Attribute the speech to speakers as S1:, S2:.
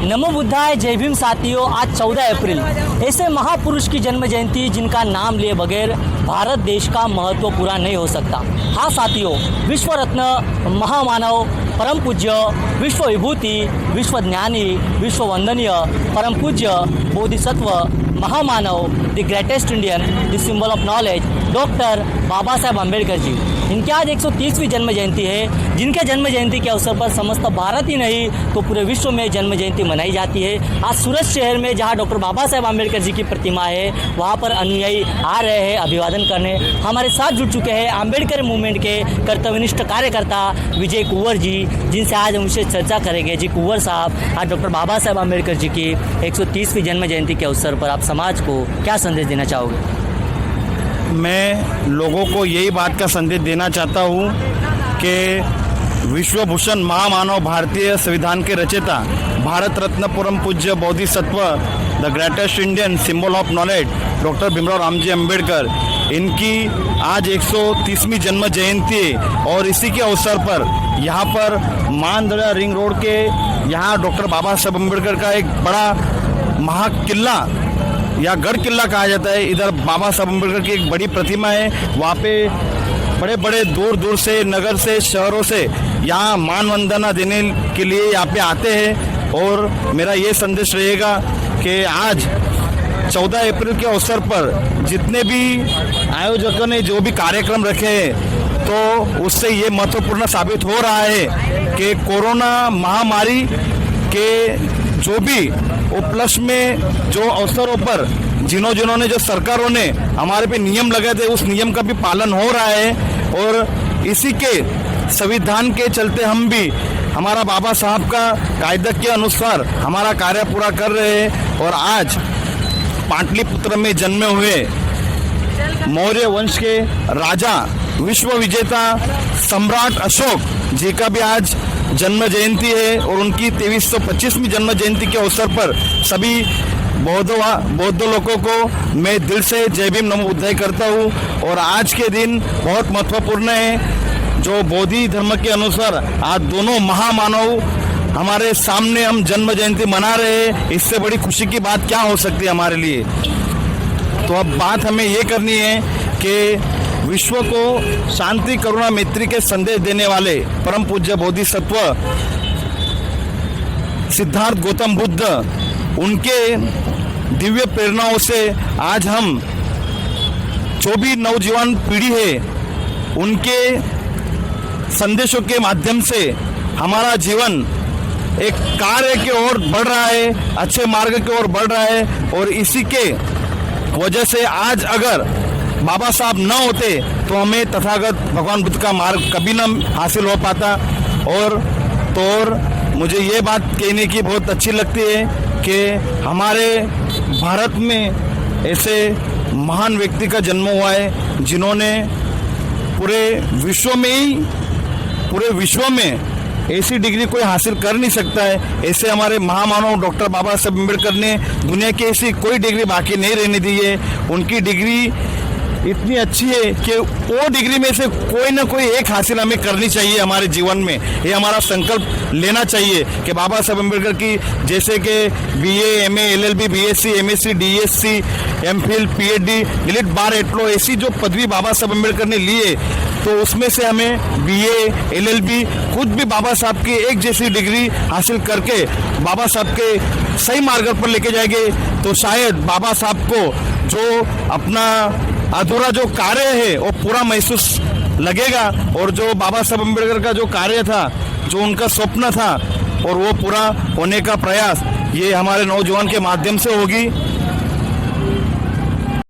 S1: नमो बुद्धाय, जय भीम साथियों। आज 14 अप्रैल ऐसे महापुरुष की जन्म जयंती जिनका नाम लिए बगैर भारत देश का महत्व पूरा नहीं हो सकता। हाँ साथियों, विश्व रत्न, महामानव, परम पूज्य, विश्व विभूति, विश्व ज्ञानी, विश्व वंदनीय, परम पूज्य, बोधिसत्व, महामानव, the greatest Indian, the symbol of knowledge, doctor Baba Saheb Ambedkar ji. इनकी आज 130वीं जन्म जयंती है, जिनके जन्म जयंती के अवसर पर समस्त भारत ही नहीं तो पूरे विश्व में जन्म जयंती मनाई जाती है। आज सूरत शहर में जहां डॉक्टर बाबा साहेब अम्बेडकर जी की प्रतिमा है, वहां पर अनुयायी आ रहे हैं अभिवादन करने। हमारे साथ जुड़ चुके हैं अम्बेडकर मूवमेंट के कर्तव्यनिष्ठ कार्यकर्ता विजय कुंवर जी, जिनसे आज हम विशेष चर्चा करेंगे। जी कुंवर साहब, आज डॉक्टर बाबा साहेब अम्बेडकर जी की 130वीं जन्म जयंती के अवसर पर आप समाज को क्या संदेश देना चाहोगे?
S2: मैं लोगों को यही बात का संदेश देना चाहता हूँ कि विश्वभूषण महामानव, भारतीय संविधान के रचयिता, भारत रत्न, परम पूज्य, Bodhisattva, the greatest Indian, symbol of knowledge, doctor Bhimrao Ramji Ambedkar, इनकी आज 130वीं जन्म जयंती है। और इसी के अवसर पर यहाँ पर मानदरा रिंग रोड के यहाँ डॉक्टर बाबा साहेब अम्बेडकर का एक बड़ा महाकिला या गढ़ किला कहा जाता है, इधर बाबा साहब अम्बेडकर की एक बड़ी प्रतिमा है। वहाँ पे बड़े बड़े दूर दूर से, नगर से, शहरों से यहाँ मान वंदना देने के लिए यहाँ पे आते हैं। और मेरा ये संदेश रहेगा कि आज 14 अप्रैल के अवसर पर जितने भी आयोजकों ने जो भी कार्यक्रम रखे हैं, तो उससे ये महत्वपूर्ण साबित हो रहा है कि कोरोना महामारी के जो भी उपलक्ष्य में जो अवसरों पर जिन्होंने जो सरकारों ने हमारे पे नियम लगाए थे, उस नियम का भी पालन हो रहा है। और इसी के संविधान के चलते हम भी हमारा बाबा साहब का कायदे के अनुसार हमारा कार्य पूरा कर रहे हैं। और आज पाटलिपुत्र में जन्मे हुए मौर्य वंश के राजा, विश्व विजेता सम्राट अशोक जी का भी आज जन्म जयंती है। और उनकी 2325वीं जन्म जयंती के अवसर पर सभी बौद्ध लोगों को मैं दिल से जय भीम नमो बुद्धाय करता हूँ। और आज के दिन बहुत महत्वपूर्ण है, जो बोधि धर्म के अनुसार आज दोनों महामानव हमारे सामने हम जन्म जयंती मना रहे हैं। इससे बड़ी खुशी की बात क्या हो सकती है हमारे लिए। तो अब बात हमें ये करनी है कि विश्व को शांति, करुणा, मैत्री के संदेश देने वाले परम पूज्य बोधिसत्व सिद्धार्थ गौतम बुद्ध, उनके दिव्य प्रेरणाओं से आज हम जो भी नौजवान पीढ़ी है, उनके संदेशों के माध्यम से हमारा जीवन एक कार्य की ओर बढ़ रहा है, अच्छे मार्ग की ओर बढ़ रहा है। और इसी के वजह से आज अगर बाबा साहब न होते तो हमें तथागत भगवान बुद्ध का मार्ग कभी न हासिल हो पाता। और मुझे ये बात कहने की बहुत अच्छी लगती है कि हमारे भारत में ऐसे महान व्यक्ति का जन्म हुआ है, जिन्होंने पूरे विश्व में ऐसी डिग्री कोई हासिल कर नहीं सकता है। ऐसे हमारे महामानव डॉक्टर बाबा साहेब अम्बेडकर ने दुनिया की ऐसी कोई डिग्री बाकी नहीं रहने दी है। उनकी डिग्री इतनी अच्छी है कि वो डिग्री में से कोई ना कोई एक हासिल हमें करनी चाहिए हमारे जीवन में। ये हमारा संकल्प लेना चाहिए कि बाबा साहेब अम्बेडकर की जैसे कि BA, MA, LLB, BSc, MSc, DSc, MPhil, PhD, DLitt bar at law, ऐसी जो पदवी बाबा साहेब अम्बेडकर ने ली है, तो उसमें से हमें BA, LLB खुद भी बाबा साहब की एक जैसी डिग्री हासिल करके बाबा साहब के सही मार्ग पर लेके जाएंगे, तो शायद बाबा साहब को जो अपना अधूरा जो कार्य है वो पूरा महसूस लगेगा। और जो बाबा साहब अम्बेडकर का जो कार्य था, जो उनका स्वप्न था, और वो पूरा होने का प्रयास ये हमारे नौजवान के माध्यम से होगी।